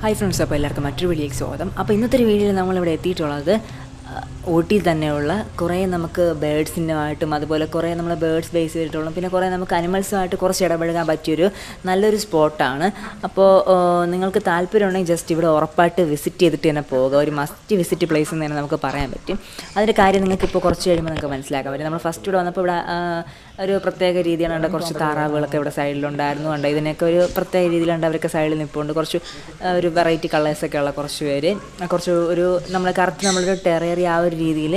Hi friends, അപ്പോൾ എല്ലാവർക്കും മറ്റൊരു വീഡിയോയ്ക്ക് സ്വാഗതം. അപ്പോൾ ഇന്നത്തെ ഒരു വീഡിയോയിൽ നമ്മളിവിടെ എത്തിയിട്ടുള്ളത് ഊട്ടിയിൽ തന്നെയുള്ള കുറേ നമുക്ക് ബേഡ്സിനുമായിട്ടും അതുപോലെ കുറേ നമ്മൾ ബേഡ്സ് ബേസ് ചെയ്തിട്ടുള്ള പിന്നെ കുറേ നമുക്ക് അനിമൽസുമായിട്ട് കുറച്ച് ഇടപഴകാൻ പറ്റിയൊരു നല്ലൊരു സ്പോട്ടാണ്. അപ്പോൾ നിങ്ങൾക്ക് താല്പര്യമുണ്ടെങ്കിൽ ജസ്റ്റ് ഇവിടെ ഉറപ്പായിട്ട് വിസിറ്റ് ചെയ്തിട്ട് തന്നെ പോകുക. ഒരു മസ്റ്റ് വിസിറ്റ് പ്ലേസ് എന്ന് തന്നെ നമുക്ക് പറയാൻ പറ്റും. അതിൻ്റെ കാര്യം നിങ്ങൾക്കിപ്പോൾ കുറച്ച് കഴിയുമ്പോൾ നിങ്ങൾക്ക് മനസ്സിലാക്കാൻ പറ്റും. നമ്മൾ ഫസ്റ്റ് ഇവിടെ വന്നപ്പോൾ ഇവിടെ ഒരു പ്രത്യേക രീതിയാണ്. കണ്ട കുറച്ച് താറാവുകളൊക്കെ ഇവിടെ സൈഡിലുണ്ടായിരുന്നു. കണ്ട ഇതിനൊക്കെ ഒരു പ്രത്യേക രീതിയിലുണ്ട്. അവരൊക്കെ സൈഡിൽ നിൽപ്പുണ്ട്. കുറച്ച് ഒരു വെറൈറ്റി കളേഴ്സൊക്കെ ഉള്ള കുറച്ച് പേര്, കുറച്ച് ഒരു നമ്മളെ കറക്റ്റ് നമ്മളൊരു ടെറേറിയ ആ ഒരു രീതിയിൽ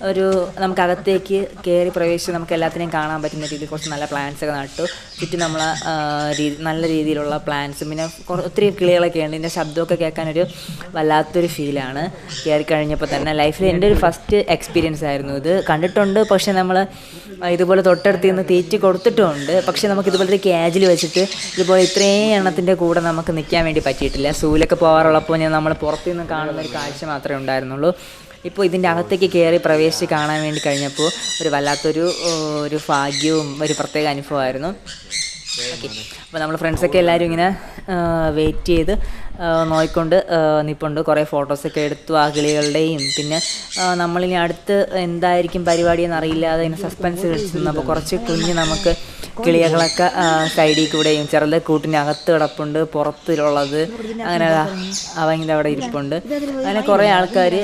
ഒരു നമുക്കകത്തേക്ക് കയറി പ്രവേശിച്ച് നമുക്ക് എല്ലാത്തിനെയും കാണാൻ പറ്റുന്ന രീതിയിൽ കുറച്ച് നല്ല പ്ലാന്റ്സൊക്കെ നട്ടു. ചുറ്റും നമ്മൾ നല്ല രീതിയിലുള്ള പ്ലാന്റ്സും പിന്നെ ഒത്തിരി കിളികളൊക്കെ ഉണ്ട്. ഇതിൻ്റെ ശബ്ദമൊക്കെ കേൾക്കാനൊരു വല്ലാത്തൊരു ഫീലാണ്. കയറി കഴിഞ്ഞപ്പോൾ തന്നെ ലൈഫിൽ എൻ്റെ ഒരു ഫസ്റ്റ് എക്സ്പീരിയൻസ് ആയിരുന്നു ഇത്. കണ്ടിട്ടുണ്ട്, പക്ഷേ നമ്മൾ ഇതുപോലെ തൊട്ടടുത്ത് നിന്ന് തീറ്റി കൊടുത്തിട്ടുമുണ്ട്. പക്ഷേ നമുക്ക് ഇതുപോലത്തെ കേജിൽ വെച്ചിട്ട് ഇതുപോലെ ഇത്രയും എണ്ണത്തിൻ്റെ കൂടെ നമുക്ക് നിൽക്കാൻ വേണ്ടി പറ്റിയിട്ടില്ല. സൂലൊക്കെ പോകാറുള്ളപ്പോൾ നമ്മൾ പുറത്തു നിന്ന് കാണുന്ന ഒരു കാഴ്ച മാത്രമേ ഉണ്ടായിരുന്നുള്ളൂ. ഇപ്പോൾ ഇതിൻ്റെ അകത്തേക്ക് കയറി പ്രവേശിച്ച് കാണാൻ വേണ്ടി കഴിഞ്ഞപ്പോൾ ഒരു വല്ലാത്തൊരു ഭാഗ്യവും ഒരു പ്രത്യേക അനുഭവമായിരുന്നു. ഓക്കെ, അപ്പോൾ നമ്മൾ ഫ്രണ്ട്സൊക്കെ എല്ലാവരും ഇങ്ങനെ വെയിറ്റ് ചെയ്ത് നോക്കിക്കൊണ്ട് നിൽപ്പുണ്ട്. കുറേ ഫോട്ടോസൊക്കെ എടുത്തു ആ കിളികളുടെയും. പിന്നെ നമ്മളിനി അടുത്ത് എന്തായിരിക്കും പരിപാടി എന്നറിയില്ലാതെ ഇങ്ങനെ സസ്പെൻസ് കളിച്ചു. അപ്പോൾ കുറച്ച് കുഞ്ഞ് നമുക്ക് കിളികളൊക്കെ സൈഡിൽ കൂടെയും ചെറുതെ കൂട്ടിനകത്ത് കിടപ്പുണ്ട്, പുറത്തിലുള്ളത് അങ്ങനെ അവൻ്റെ അവിടെ ഇരിപ്പുണ്ട്. അങ്ങനെ കുറേ ആൾക്കാർ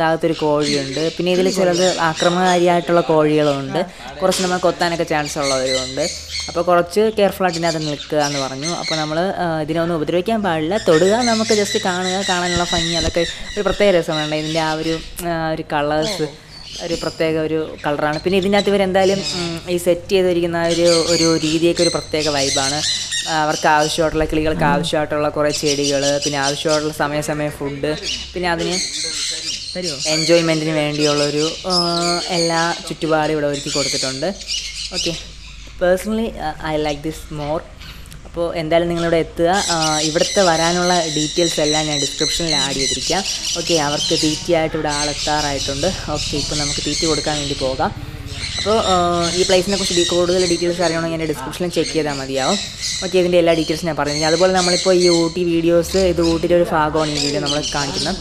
അകത്തൊരു കോഴിയുണ്ട്. പിന്നെ ഇതിൽ ചിലത് ആക്രമണകാരിയായിട്ടുള്ള കോഴികളുമുണ്ട്. കുറച്ച് നമ്മൾ കൊത്താനൊക്കെ ചാൻസ് ഉള്ളവരുമുണ്ട്. അപ്പോൾ കുറച്ച് കെയർഫുള്ളായിട്ട് ഇതിനകത്ത് നിൽക്കുക എന്ന് പറഞ്ഞു. അപ്പോൾ നമ്മൾ ഇതിനൊന്നും ഉപദ്രവിക്കാൻ പാടില്ല, തൊടുക, നമുക്ക് ജസ്റ്റ് കാണാനുള്ള ഭംഗി, അതൊക്കെ ഒരു പ്രത്യേക രസമാണ്. ഇതിൻ്റെ ആ ഒരു കളേഴ്സ് ഒരു പ്രത്യേക ഒരു കളറാണ്. പിന്നെ ഇതിനകത്ത് ഇവരെന്തായാലും ഈ സെറ്റ് ചെയ്തിരിക്കുന്ന ഒരു രീതിയൊക്കെ ഒരു പ്രത്യേക വൈബാണ്. അവർക്ക് ആവശ്യമായിട്ടുള്ള കിളികൾക്ക് ആവശ്യമായിട്ടുള്ള കുറേ ചെടികൾ, പിന്നെ ആവശ്യമായിട്ടുള്ള സമയം ഫുഡ്, പിന്നെ അതിന് എൻജോയ്മെൻറ്റിന് വേണ്ടിയുള്ളൊരു എല്ലാ ചുറ്റുപാടും ഇവിടെ ഒരുക്കി കൊടുത്തിട്ടുണ്ട്. Okay, personally I like this more. അപ്പോൾ എന്തായാലും നിങ്ങളിവിടെ എത്തുക. ഇവിടുത്തെ വരാനുള്ള ഡീറ്റെയിൽസ് എല്ലാം ഞാൻ ഡിസ്ക്രിപ്ഷനിൽ ആഡ് ചെയ്തിരിക്കാം. ഓക്കെ, അവർക്ക് തീറ്റയായിട്ട് ഇവിടെ ആളെത്താറായിട്ടുണ്ട്. ഓക്കെ, ഇപ്പോൾ നമുക്ക് തീറ്റ കൊടുക്കാൻ വേണ്ടി പോകാം. അപ്പോൾ ഈ പ്ലേസിനെ കുറിച്ച് കൂടുതൽ ഡീറ്റെയിൽസ് അറിയണമെങ്കിൽ എൻ്റെ ഡിസ്ക്രിപ്ഷനിൽ ചെക്ക് ചെയ്താൽ മതിയാവും. ഓക്കെ, ഇതിൻ്റെ എല്ലാ ഡീറ്റെയിൽസും ഞാൻ പറഞ്ഞു. അതുപോലെ നമ്മളിപ്പോൾ ഈ ഊട്ടി വീഡിയോസ്, ഇത് ഊട്ടിയുടെ ഒരു ഭാഗമാണ് ഈ വീഡിയോ നമ്മൾ കാണിക്കുന്നത്.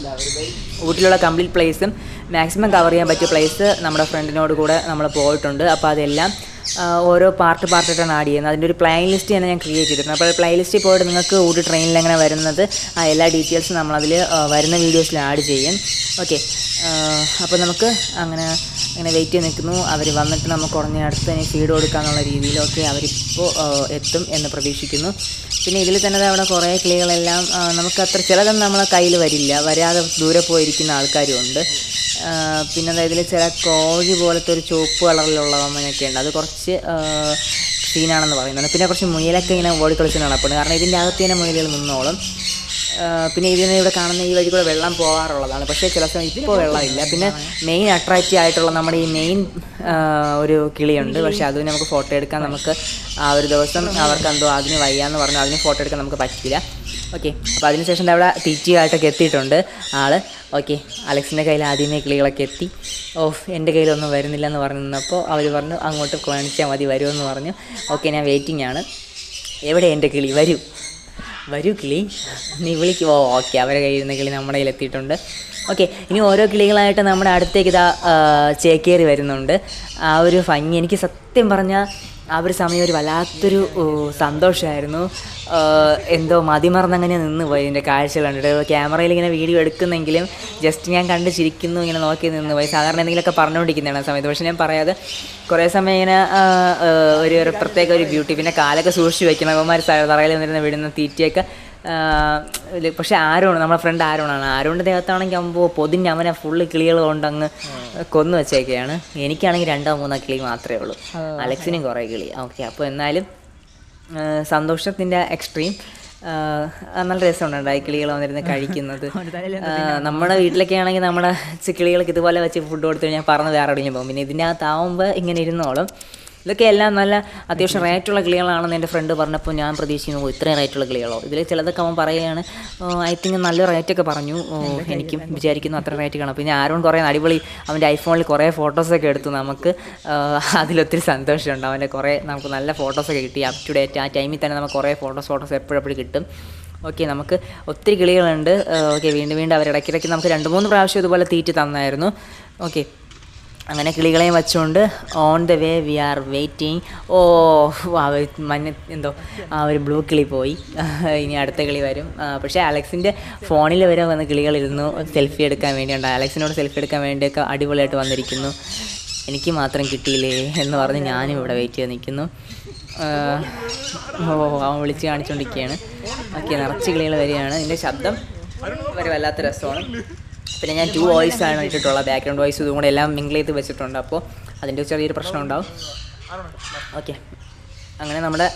ഊട്ടിയിലുള്ള കംപ്ലീറ്റ് പ്ലേസും മാക്സിമം കവർ ചെയ്യാൻ പറ്റിയ പ്ലേസ് നമ്മുടെ ഫ്രണ്ടിനോട് കൂടെ നമ്മൾ പോയിട്ടുണ്ട്. അപ്പോൾ അതെല്ലാം ഓരോ പാർട്ടായിട്ടാണ് ആഡ് ചെയ്യുന്നത്. അതിൻ്റെ ഒരു പ്ലെയിൻ ലിസ്റ്റ് തന്നെ ഞാൻ ക്രിയേറ്റ് ചെയ്തിട്ടുണ്ട്. അപ്പോൾ പ്ലെയിൻ ലിസ്റ്റിൽ പോയിട്ട് നിങ്ങൾക്ക് ഊട്ടി ട്രെയിനിൽ എങ്ങനെ വരുന്നത് എല്ലാ ഡീറ്റെയിൽസും നമ്മളതിൽ വരുന്ന വീഡിയോസിൽ ആഡ് ചെയ്യും. ഓക്കെ, അപ്പോൾ നമുക്ക് അങ്ങനെ വെയിറ്റ് ചെയ്ത് നിൽക്കുന്നു. അവർ വന്നിട്ട് നമുക്ക് ഉടനെ അടുത്ത് തന്നെ ഫീഡ് കൊടുക്കാമെന്നുള്ള രീതിയിലൊക്കെ അവരിപ്പോൾ എത്തും എന്ന് പ്രതീക്ഷിക്കുന്നു. പിന്നെ ഇതിൽ തന്നെ അവിടെ കുറേ കിളികളെല്ലാം നമുക്കത്ര ചിലതൊന്നും നമ്മളെ കയ്യിൽ വരാതെ ദൂരെ പോയിരിക്കുന്ന ആൾക്കാരും ഉണ്ട്. പിന്നെ ഇതിൽ ചില കോഴി പോലത്തെ ഒരു ചുവപ്പ് കളറിലുള്ള അമ്മയൊക്കെ ഉണ്ട്. അത് കുറച്ച് സീനാണെന്ന് പറയുന്നുണ്ട്. പിന്നെ കുറച്ച് മുയലൊക്കെ ഇങ്ങനെ ഓടിക്കളിച്ച് നടപ്പുണ്ട്. കാരണം ഇതിൻ്റെ അകത്ത് തന്നെ മുയലുകൾ നിന്നോളും. പിന്നെ ഇവിടെ കാണുന്ന ഈ വഴി കൂടെ വെള്ളം പോകാറുള്ളതാണ്. പക്ഷേ ചില സമയം ഇപ്പോൾ വെള്ളമില്ല. പിന്നെ മെയിൻ അട്രാക്റ്റീവ് ആയിട്ടുള്ള നമ്മുടെ ഈ മെയിൻ ഒരു കിളിയുണ്ട്. പക്ഷേ അതിന് നമുക്ക് ഫോട്ടോ എടുക്കാൻ നമുക്ക് ആ ഒരു ദിവസം അവർക്കെന്തോ അതിന് വയ്യാന്ന് പറഞ്ഞു അതിന് ഫോട്ടോ എടുക്കാൻ നമുക്ക് പറ്റില്ല. ഓക്കെ, അപ്പോൾ അതിനുശേഷം അവിടെ തീറ്റിയായിട്ടൊക്കെ എത്തിയിട്ടുണ്ട് ആൾ. ഓക്കെ, അലക്സിൻ്റെ കയ്യിൽ ആദ്യമേ കിളികളൊക്കെ എത്തി. എൻ്റെ കയ്യിലൊന്നും വരുന്നില്ല എന്ന് പറഞ്ഞു നിന്നപ്പോൾ അവർ പറഞ്ഞു അങ്ങോട്ട് കാണിച്ചാൽ മതി, വരുമെന്ന് പറഞ്ഞു. ഓക്കെ, ഞാൻ വെയിറ്റിംഗ് ആണ്. എവിടെ എൻ്റെ കിളി? വരൂ കിളി, നീ വിളിക്കും. ഓക്കെ, അവരെ കയ്യിൽ നിന്ന് കിളി നമ്മുടെ കയ്യിൽ എത്തിയിട്ടുണ്ട്. ഓക്കെ, ഇനി ഓരോ കിളികളായിട്ട് നമ്മുടെ അടുത്തേക്ക് ചേക്കേറി വരുന്നുണ്ട്. ആ ഒരു ഭംഗി എനിക്ക് സത്യം പറഞ്ഞാൽ ആ ഒരു സമയം ഒരു വല്ലാത്തൊരു സന്തോഷമായിരുന്നു. എന്തോ മതിമറന്നങ്ങനെ നിന്ന് പോയി ഇതിൻ്റെ കാഴ്ചകൾ കണ്ടിട്ട്. ക്യാമറയിൽ ഇങ്ങനെ വീഡിയോ എടുക്കുന്നെങ്കിലും ജസ്റ്റ് ഞാൻ കണ്ട് ചിരിക്കുന്നു, ഇങ്ങനെ നോക്കി നിന്ന് പോയി. സാധാരണ എന്തെങ്കിലുമൊക്കെ പറഞ്ഞുകൊണ്ടിരിക്കുന്നതാണ് ആ സമയത്ത്. പക്ഷേ ഞാൻ പറയാതെ കുറേ സമയം ഇങ്ങനെ ഒരു പ്രത്യേക ഒരു ബ്യൂട്ടി. പിന്നെ കാലൊക്കെ സൂക്ഷിച്ച് വയ്ക്കണം. അവന്മാർ തറയിൽ നിന്നിരുന്ന് വിടുന്ന തീറ്റയൊക്കെ. പക്ഷേ ആരോണ്, നമ്മുടെ ഫ്രണ്ട് ആരോണിൻ്റെ ദേഹത്താണെങ്കിൽ ആകുമ്പോൾ പൊതിഞ്ഞ് അവനെ ഫുള്ള് കിളികൾ കൊണ്ട് അങ്ങ് കൊന്നു വെച്ചേക്കെയാണ്. എനിക്കാണെങ്കിൽ 2-3 കിളി മാത്രമേ ഉള്ളൂ. അലക്സിനും കുറേ കിളി. ഓക്കെ, അപ്പോൾ എന്നാലും സന്തോഷത്തിൻ്റെ എക്സ്ട്രീം. നല്ല രസമുണ്ടായി കിളികൾ വന്നിരുന്ന് കഴിക്കുന്നത്. നമ്മുടെ വീട്ടിലൊക്കെ ആണെങ്കിൽ നമ്മുടെ കിളികൾക്ക് ഇതുപോലെ വെച്ച് ഫുഡ് കൊടുത്തു കഴിഞ്ഞാൽ പറന്ന് വേറെ എവിടെയെങ്കിലും പോകും. പിന്നെ ഇതിൻ്റെ അകത്താവുമ്പോൾ ഇങ്ങനെ ഇരുന്നോളും. ഇതൊക്കെ എല്ലാം നല്ല അത്യാവശ്യം റേറ്റുള്ള കിളികളാണെന്ന് എൻ്റെ ഫ്രണ്ട് പറഞ്ഞപ്പോൾ ഞാൻ പ്രതീക്ഷിക്കുന്നു ഇത്രയും റേറ്റുള്ള കിളികളോ. ഇതിൽ ചിലതൊക്കെ അവൻ പറയുകയാണ് ഐ തിങ്ക് നല്ല റേറ്റൊക്കെ പറഞ്ഞു. എനിക്കും വിചാരിക്കുന്നു അത്ര റേറ്റ് കാണും. പിന്നെ ആരോൺ കുറേ അടിപൊളി അവൻ്റെ ഐഫോണിൽ കുറേ ഫോട്ടോസൊക്കെ എടുത്തു. നമുക്ക് അതിലൊത്തിരി സന്തോഷമുണ്ട്. അവൻ്റെ കുറേ നമുക്ക് നല്ല ഫോട്ടോസൊക്കെ കിട്ടി. അപ് ടു ഡേറ്റ് ആ ടൈമിൽ തന്നെ നമുക്ക് കുറേ ഫോട്ടോസ് എപ്പോഴെപ്പോഴും കിട്ടും. ഓക്കെ, നമുക്ക് ഒത്തിരി കിളികളുണ്ട്. ഓക്കെ, വീണ്ടും വീണ്ടും അവരിടയ്ക്കിടയ്ക്ക് നമുക്ക് 2-3 പ്രാവശ്യം ഇതുപോലെ തീറ്റ തന്നായിരുന്നു. ഓക്കെ, അങ്ങനെ കിളികളെയും വെച്ചുകൊണ്ട് on the way we are waiting. ഓ, മഞ്ഞ എന്തോ ഒരു ബ്ലൂ കിളി പോയി. ഇനി അടുത്ത കിളി വരും. പക്ഷേ അലക്സിൻ്റെ ഫോണിൽ വരെ വന്ന് കിളികളിരുന്നു സെൽഫി എടുക്കാൻ വേണ്ടിയുണ്ട്. അലക്സിനോട് സെൽഫി എടുക്കാൻ വേണ്ടിയൊക്കെ അടിപൊളിയായിട്ട് വന്നിരിക്കുന്നു. എനിക്ക് മാത്രം കിട്ടിയില്ലേ എന്ന് പറഞ്ഞ് ഞാനും ഇവിടെ വെയിറ്റ് ചെയ്ത് നിൽക്കുന്നു. അവൻ വിളിച്ച് കാണിച്ചുകൊണ്ടിരിക്കുകയാണ്. ഓക്കെ, നിറച്ച് കിളികൾ വരികയാണ്. ഇതിൻ്റെ ശബ്ദം ഒരു വല്ലാത്ത രസമാണ്. പിന്നെ ഞാൻ 2 വോയിസ് ആണ് ഇട്ടിട്ടുള്ളത്, ബാക്ക്ഗ്രൗണ്ട് വോയിസ് ഇതും കൂടെ എല്ലാം മിങ്കിൾ ചെയ്ത് വെച്ചിട്ടുണ്ട്. അപ്പോൾ അതിൻ്റെ ചെറിയൊരു പ്രശ്നം ഉണ്ടാവും. ഓക്കെ, അങ്ങനെ നമ്മുടെ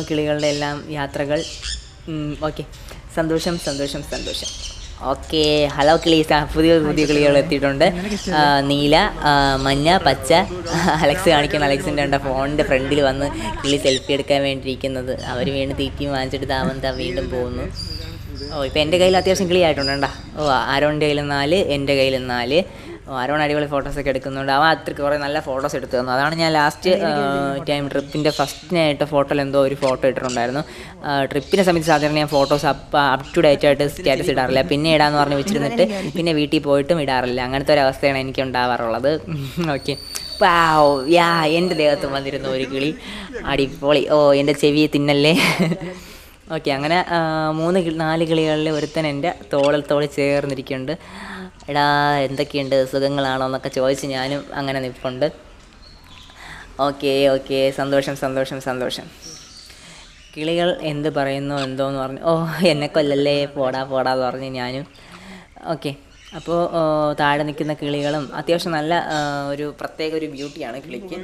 കിളികളുടെ എല്ലാം യാത്രകൾ. ഓക്കെ, സന്തോഷം. ഓക്കെ, ഹലോ കിളീസ്, പുതിയ കിളികൾ എത്തിയിട്ടുണ്ട്. നീല, മഞ്ഞ, പച്ച. അലക്സ് കാണിക്കണം, അലക്സിൻ്റെ ഫോണിൻ്റെ ഫ്രണ്ടിൽ വന്ന് കിളി സെൽഫി എടുക്കാൻ വേണ്ടിയിരിക്കുന്നത്. അവർ വീണ്ടും തീറ്റിയും വാങ്ങിച്ചെടുത്ത് അവൻ വീണ്ടും പോകുന്നു. ഇപ്പോൾ എൻ്റെ കയ്യിൽ അത്യാവശ്യം കിളി ആയിട്ടുണ്ട്. ആരോണിൻ്റെ കയ്യിൽ 4, എൻ്റെ കയ്യിൽ 4. ആരോൺ അടിപൊളി ഫോട്ടോസൊക്കെ എടുക്കുന്നുണ്ട്. അവൻ അത്രയ്ക്ക് കുറേ നല്ല ഫോട്ടോസ് എടുത്തു തന്നു. അതാണ് ഞാൻ ലാസ്റ്റ് ടൈം ട്രിപ്പിൻ്റെ ഫസ്റ്റിനായിട്ട് ഫോട്ടോയിൽ എന്തോ ഒരു ഫോട്ടോ ഇട്ടിട്ടുണ്ടായിരുന്നു. ട്രിപ്പിനെ സംബന്ധിച്ച് സാധാരണ ഞാൻ ഫോട്ടോസ് അപ് ടു ഡേറ്റ് ആയിട്ട് സ്റ്റാറ്റസ് ഇടാറില്ല. പിന്നെ ഇടാമെന്ന് പറഞ്ഞ് വെച്ചിരുന്നിട്ട് പിന്നെ വീട്ടിൽ പോയിട്ടും ഇടാറില്ല. അങ്ങനത്തെ ഒരു അവസ്ഥയാണ് എനിക്ക് ഉണ്ടാവാറുള്ളത്. ഓക്കെ, എൻ്റെ ദേഹത്ത് വന്നിരുന്നു ഒരു കിളി. അടിപൊളി. എൻ്റെ ചെവി തിന്നല്ലേ. ഓക്കെ, അങ്ങനെ 4 കിളികളിൽ ഒരുത്തൻ എൻ്റെ തോളിൽ ചേർന്നിരിക്കുന്നുണ്ട്. എടാ, എന്തൊക്കെയുണ്ട്, സുഖങ്ങളാണോ എന്നൊക്കെ ചോദിച്ച് ഞാനും അങ്ങനെ നിൽപ്പുണ്ട്. ഓക്കെ, സന്തോഷം. കിളികൾ എന്ത് പറയുന്നു എന്തോന്ന് പറഞ്ഞു. എന്നെ കൊല്ലല്ലേ, പോടാന്ന് പറഞ്ഞ് ഞാനും. ഓക്കെ, അപ്പോൾ താഴെ നിൽക്കുന്ന കിളികളും അത്യാവശ്യം നല്ല ഒരു പ്രത്യേക ഒരു ബ്യൂട്ടിയാണ് കിളിക്ക്.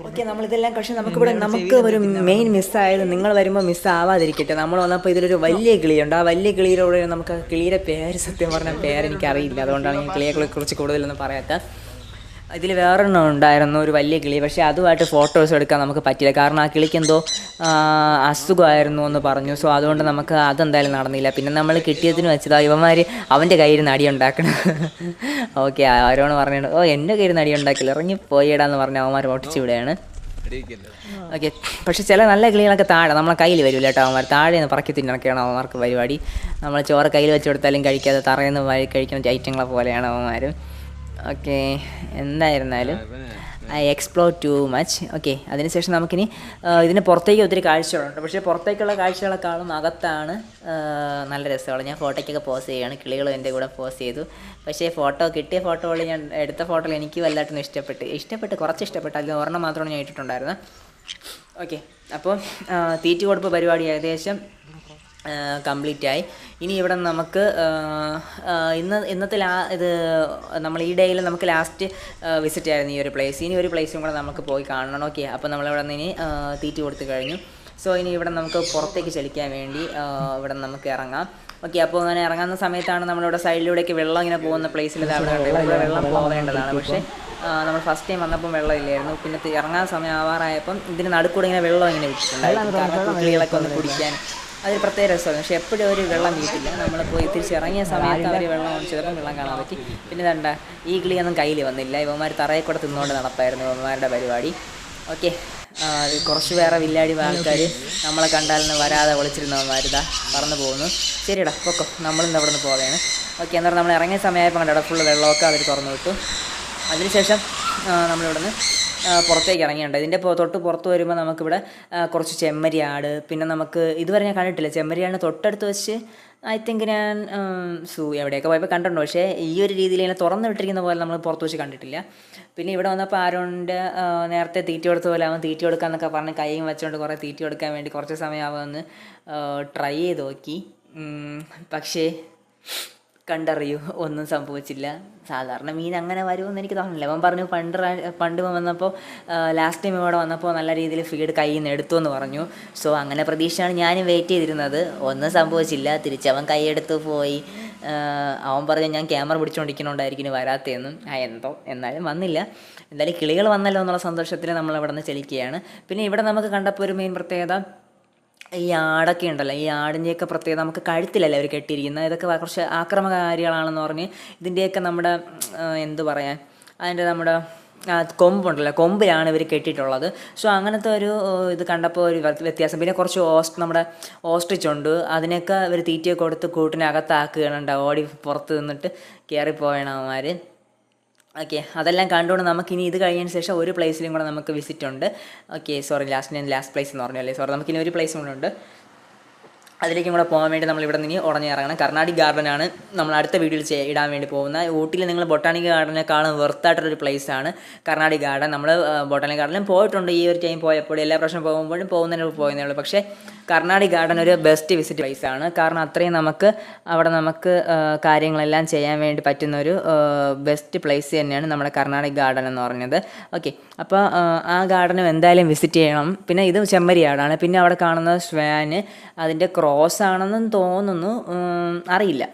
ഓക്കെ, നമ്മളിതെല്ലാം പക്ഷേ നമുക്ക് ഒരു മെയിൻ മിസ്സായത്, നിങ്ങൾ വരുമ്പോൾ മിസ്സാവാതിരിക്കട്ടെ. നമ്മൾ വന്നപ്പോൾ ഇതിലൊരു വലിയ കിളിയുണ്ട്. ആ വലിയ കിളിയിലൂടെ നമുക്ക് കിളിയുടെ പേര്, സത്യം പറഞ്ഞ പേരെനിക്കറിയില്ല. അതുകൊണ്ടാണ് ഞാൻ കിളിയെക്കുറിച്ച് കൂടുതലൊന്നും പറയാത്ത. ഇതിൽ വേറൊരെണ്ണം ഉണ്ടായിരുന്നു, ഒരു വലിയ കിളി. പക്ഷേ അതുമായിട്ട് ഫോട്ടോസ് എടുക്കാൻ നമുക്ക് പറ്റില്ല. കാരണം ആ കിളിക്ക് എന്തോ അസുഖമായിരുന്നു എന്ന് പറഞ്ഞു. സോ അതുകൊണ്ട് നമുക്ക് അതെന്തായാലും നടന്നില്ല. പിന്നെ നമ്മൾ കിട്ടിയതിന് വെച്ചതാ ഇവന്മാർ അവൻ്റെ കയ്യിൽ നിന്ന് അടിയുണ്ടാക്കണം. ഓക്കെ, ആരോണ് പറഞ്ഞിട്ട് എൻ്റെ കയ്യിൽ നിന്ന് അടിയുണ്ടാക്കില്ല, ഇറങ്ങിപ്പോയിടാന്ന് പറഞ്ഞ് അവന്മാർ ഓട്ടിച്ചു വിടുകയാണ്. ഓക്കെ, പക്ഷേ ചില നല്ല കിളികളൊക്കെ താഴെ നമ്മളെ കയ്യിൽ വരില്ല കേട്ടോ. അവന്മാർ താഴെ നിന്ന് പറക്കി തിന്നൊക്കെയാണ് അവന്മാർക്ക് പരിപാടി. നമ്മൾ ചോറ് കയ്യിൽ വെച്ച് കൊടുത്താലും കഴിക്കാതെ തറയിൽ നിന്ന് കഴിക്കുന്ന ഐറ്റങ്ങളെ പോലെയാണ് അവന്മാർ. ഓക്കെ, എന്തായിരുന്നാലും I explore too much. Okay, അതിനുശേഷം നമുക്കിനി ഇതിന് പുറത്തേക്ക് ഒത്തിരി കാഴ്ചകളുണ്ട്. പക്ഷേ പുറത്തേക്കുള്ള കാഴ്ചകളെക്കാളും അകത്താണ് നല്ല രസമുള്ളത്. ഞാൻ ഫോട്ടോയ്ക്കൊക്കെ പോസ് ചെയ്യുകയാണ്, കിളികളും എൻ്റെ കൂടെ പോസ് ചെയ്തു. പക്ഷേ കിട്ടിയ ഫോട്ടോകൾ ഞാൻ എടുത്ത ഫോട്ടോകൾ എനിക്ക് വല്ലായിട്ടൊന്നും കുറച്ച് ഇഷ്ടപ്പെട്ടു. അതിൽ ഒരെണ്ണം മാത്രമാണ് ഞാൻ ഇട്ടിട്ടുണ്ടായിരുന്നത്. ഓക്കെ, അപ്പോൾ തീറ്റ കൊടുപ്പ് പരിപാടി ഏകദേശം കംപ്ലീറ്റായി. ഇനി ഇവിടെ നമുക്ക് ഇന്നത്തെ ഇത് നമ്മൾ ഈ ഡേയിൽ നമുക്ക് ലാസ്റ്റ് വിസിറ്റ് ആയിരുന്നു ഈ ഒരു പ്ലേസ്. ഇനി ഒരു പ്ലേസും കൂടെ നമുക്ക് പോയി കാണണം. ഓക്കെ, അപ്പോൾ നമ്മളിവിടെ നിന്ന് ഇനി തീറ്റ കൊടുത്ത് കഴിഞ്ഞു. സോ ഇനി ഇവിടെ നമുക്ക് പുറത്തേക്ക് ചലിക്കാൻ വേണ്ടി ഇവിടെ നമുക്ക് ഇറങ്ങാം. ഓക്കെ, അപ്പോൾ അങ്ങനെ ഇറങ്ങുന്ന സമയത്താണ് നമ്മളിവിടെ സൈഡിലൂടെയൊക്കെ വെള്ളം ഇങ്ങനെ പോകുന്ന പ്ലേസിൽ ഇവിടെ വെള്ളം പോവേണ്ടതാണ്. പക്ഷേ നമ്മൾ ഫസ്റ്റ് ടൈം വന്നപ്പം വെള്ളം ഇല്ലായിരുന്നു. പിന്നെ ഇറങ്ങാൻ സമയം ആവാറായപ്പം ഇതിന് നടുക്കൂടെ ഇങ്ങനെ വെള്ളം ഇങ്ങനെ വിട്ടിട്ടുണ്ടായിരുന്നു. കിളികളൊക്കെ ഒന്ന് കുടിക്കാൻ അതൊരു പ്രത്യേക രസമാണ്. പക്ഷേ എപ്പോഴും ഒരു വെള്ളം വീട്ടില്ല. നമ്മൾ പോയി തിരിച്ചിറങ്ങിയ സമയത്ത് അവർ വെള്ളം ഒഴിച്ചപ്പോൾ വെള്ളം കാണാൻ പറ്റി. പിന്നെ ഇതണ്ട, ഈ കിളിയൊന്നും കയ്യിൽ വന്നില്ല. ഇവന്മാർ തറയിൽ കൂടെ തിന്നുകൊണ്ട് നടപ്പായിരുന്നു ഇവന്മാരുടെ പരിപാടി. ഓക്കെ, കുറച്ച് വേറെ വില്ലാടി ആൾക്കാർ നമ്മളെ കണ്ടാലിന് വരാതെ വിളിച്ചിരുന്നവന്മാരിതാ പറന്നു പോകുന്നു. ശരിയടാ, പൊക്കോ, നമ്മളിന്ന് അവിടെ നിന്ന് പോവുകയാണ്. ഓക്കെ, എന്നാൽ നമ്മൾ ഇറങ്ങിയ സമയമായപ്പോൾ കണ്ടോ ഫുള്ള് വെള്ളമൊക്കെ അവർ തുറന്നു വിട്ടു. അതിനുശേഷം നമ്മളിവിടെ നിന്ന് പുറത്തേക്ക് ഇറങ്ങിയുണ്ട്. ഇതിൻ്റെ തൊട്ട് പുറത്ത് വരുമ്പോൾ നമുക്കിവിടെ കുറച്ച് ചെമ്മരിയാട്, പിന്നെ നമുക്ക് ഇതുവരെ ഞാൻ കണ്ടിട്ടില്ല ചെമ്മരിയാടിന് തൊട്ടടുത്ത് വെച്ച് ഐ തിങ്ക് ഞാൻ എവിടെയൊക്കെ പോയപ്പോൾ കണ്ടിട്ടുണ്ട്. പക്ഷേ ഈ ഒരു രീതിയിൽ ഇങ്ങനെ തുറന്നു വിട്ടിരിക്കുന്ന പോലെ നമ്മൾ പുറത്ത് വെച്ച് കണ്ടിട്ടില്ല. പിന്നെ ഇവിടെ വന്നപ്പോൾ ആരോണിൻ്റെ നേരത്തെ തീറ്റ കൊടുത്ത പോലെ അവൻ തീറ്റ കൊടുക്കാമെന്നൊക്കെ പറഞ്ഞ് കൈയും വെച്ചുകൊണ്ട് കുറേ തീറ്റ കൊടുക്കാൻ വേണ്ടി കുറച്ച് സമയം അവൻ ട്രൈ ചെയ്ത് നോക്കി. പക്ഷേ കണ്ടറിയൂ, ഒന്നും സംഭവിച്ചില്ല. സാധാരണ മീൻ അങ്ങനെ വരുമെന്ന് എനിക്ക് തോന്നുന്നില്ല. അവൻ പറഞ്ഞു പണ്ട് വന്നപ്പോൾ ലാസ്റ്റ് ടൈം ഇവിടെ വന്നപ്പോൾ നല്ല രീതിയിൽ ഫീഡ് കയ്യിൽ നിന്ന് എടുത്തു എന്ന് പറഞ്ഞു. സോ അങ്ങനെ പ്രതീക്ഷയാണ് ഞാനും വെയിറ്റ് ചെയ്തിരുന്നത്. ഒന്നും സംഭവിച്ചില്ല. തിരിച്ചവൻ കൈയെടുത്ത് പോയി. അവൻ പറഞ്ഞു ഞാൻ ക്യാമറ പിടിച്ചുകൊണ്ടിരിക്കുന്നുണ്ടായിരിക്കും വരാത്തതെന്നും. എന്തോ എന്നാലും വന്നില്ല. എന്തായാലും കിളികൾ വന്നല്ലോ എന്നുള്ള സന്തോഷത്തിൽ നമ്മൾ ഇവിടെ നിന്ന് ചലിക്കുകയാണ്. പിന്നെ ഇവിടെ നമുക്ക് കണ്ടപ്പോൾ ഒരു മെയിൻ പ്രത്യേകത ഈ ആടൊക്കെ ഉണ്ടല്ലോ. ഈ ആടിൻ്റെയൊക്കെ പ്രത്യേകത നമുക്ക് കഴുത്തിലല്ലേ അവർ കെട്ടിയിരിക്കുന്നത്. ഇതൊക്കെ കുറച്ച് ആക്രമകാരികളാണെന്ന് പറഞ്ഞ് ഇതിൻ്റെയൊക്കെ നമ്മുടെ എന്തു പറയാൻ, അതിൻ്റെ നമ്മുടെ കൊമ്പുണ്ടല്ലോ, കൊമ്പിലാണ് ഇവർ കെട്ടിയിട്ടുള്ളത്. സോ അങ്ങനത്തെ ഒരു ഇത് കണ്ടപ്പോൾ ഒരു വ്യത്യാസം. പിന്നെ കുറച്ച് നമ്മുടെ ഓസ്ട്രിച്ച് ഉണ്ട്, അതിനൊക്കെ ഇവർ തീറ്റയൊക്കെ കൊടുത്ത് കൂട്ടിനകത്താക്കുകയാണ്, ഓടി പുറത്ത് നിന്നിട്ട് കയറിപ്പോയണവന്മാർ. ഓക്കെ, അതെല്ലാം കണ്ടുകൊണ്ട് നമുക്കിനി ഇത് കഴിഞ്ഞതിന് ശേഷം ഒരു പ്ലേസിലും കൂടെ നമുക്ക് വിസിറ്റ് ഉണ്ട്. ഓക്കെ, സോറി, ലാസ്റ്റ് പ്ലേസ് എന്ന് പറഞ്ഞല്ലേ, സോറി, നമുക്കിനി ഒരു പ്ലേസും കൂടെ ഉണ്ട്. അതിലേക്കും കൂടെ പോകാൻ വേണ്ടി നമ്മൾ ഇവിടെ നിന്ന് ഉടനിറങ്ങണം. കർണാടിക് ഗാർഡനാണ് നമ്മൾ അടുത്ത വീഡിയോയിൽ ഇടാൻ വേണ്ടി പോകുന്നത്. ഊട്ടിയിൽ നിങ്ങൾ ബൊട്ടാണിക് ഗാർഡനേക്കാളും വെർത്തായിട്ടൊരു പ്ലേസാണ് കർണാടിക് ഗാർഡൻ. നമ്മൾ ബൊട്ടാണിക് ഗാർഡനിലും പോയിട്ടുണ്ട് ഈ ഒരു ടൈം പോയപ്പോൾ, എല്ലാ പ്രാവശ്യം പോകുമ്പോഴും പോകുന്നതിന് പോയതേ ഉള്ളൂ. പക്ഷേ കർണാടിക് ഗാർഡൻ ഒരു ബെസ്റ്റ് വിസിറ്റ് പ്ലേസാണ്. കാരണം അത്രയും അവിടെ നമുക്ക് കാര്യങ്ങളെല്ലാം ചെയ്യാൻ വേണ്ടി പറ്റുന്നൊരു ബെസ്റ്റ് പ്ലേസ് തന്നെയാണ് നമ്മുടെ കർണാടിക് ഗാർഡൻ എന്ന് പറഞ്ഞത്. ഓക്കെ, അപ്പോൾ ആ ഗാർഡനും എന്തായാലും വിസിറ്റ് ചെയ്യണം. പിന്നെ ഇത് ചെമ്മരിയാടാണ്. പിന്നെ അവിടെ കാണുന്ന സ്വാന് അതിൻ്റെ ക്രോസ് ആണെന്നും തോന്നുന്നു, അറിയില്ല.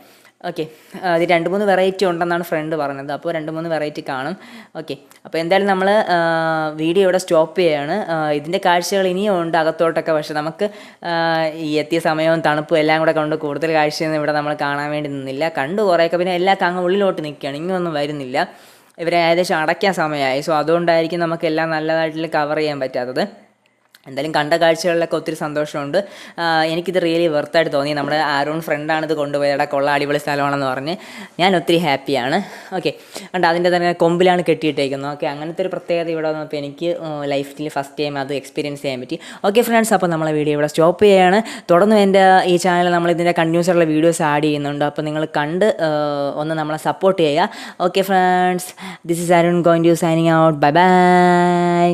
ഓക്കെ, അത് 2-3 വെറൈറ്റി ഉണ്ടെന്നാണ് ഫ്രണ്ട് പറഞ്ഞത്. അപ്പോൾ 2-3 വെറൈറ്റി കാണും. ഓക്കെ, അപ്പോൾ എന്തായാലും നമ്മൾ വീഡിയോ ഇവിടെ സ്റ്റോപ്പ് ചെയ്യുകയാണ്. ഇതിൻ്റെ കാഴ്ചകൾ ഇനിയും ഉണ്ട് അകത്തോട്ടൊക്കെ. പക്ഷേ നമുക്ക് ഈ എത്തിയ സമയവും തണുപ്പും എല്ലാം കൂടെ കൊണ്ട് കൂടുതൽ കാഴ്ചയൊന്നും ഇവിടെ നമ്മൾ കാണാൻ വേണ്ടി നിന്നില്ല. കണ്ടു കുറേയൊക്കെ. പിന്നെ എല്ലാ അങ്ങ് ഉള്ളിലോട്ട് നിൽക്കുകയാണ്, ഇങ്ങൊന്നും വരുന്നില്ല. ഇവരെ ഏകദേശം അടയ്ക്കാൻ സമയമായി. സോ അതുകൊണ്ടായിരിക്കും നമുക്കെല്ലാം നല്ലതായിട്ട് കവർ ചെയ്യാൻ പറ്റാത്തത്. എന്തായാലും കണ്ട കാഴ്ചകളിലൊക്കെ ഒത്തിരി സന്തോഷമുണ്ട്. എനിക്കിത് റിയലി വെർത്തായിട്ട് തോന്നി. നമ്മുടെ ആരോൺ ഫ്രണ്ടാണ് ഇത് കൊണ്ടുപോയത്, ഇവിടെ കൊള്ള അടിപൊളി സ്ഥലമാണെന്ന് പറഞ്ഞ്. ഞാൻ ഒത്തിരി ഹാപ്പിയാണ്. ഓക്കെ, കണ്ട അതിൻ്റെ തന്നെ കൊമ്പിലാണ് കെട്ടിയിട്ടേക്കുന്നത്. ഓക്കെ, അങ്ങനത്തെ ഒരു പ്രത്യേകത ഇവിടെ വന്നപ്പോൾ എനിക്ക് ലൈഫിൽ ഫസ്റ്റ് ടൈം അത് എക്സ്പീരിയൻസ് ചെയ്യാൻ പറ്റി. ഓക്കെ ഫ്രണ്ട്സ്, അപ്പോൾ നമ്മളെ വീഡിയോ ഇവിടെ സ്റ്റോപ്പ് ചെയ്യുകയാണ്. തുടർന്ന് എൻ്റെ ഈ ചാനൽ നമ്മൾ ഇതിൻ്റെ കണ്ടിന്യൂസ് ആയിട്ടുള്ള വീഡിയോസ് ആഡ് ചെയ്യുന്നുണ്ട്. അപ്പോൾ നിങ്ങൾ കണ്ട് ഒന്ന് നമ്മളെ സപ്പോർട്ട് ചെയ്യുക. Okay friends, this is Arun going to signing out. Bye by.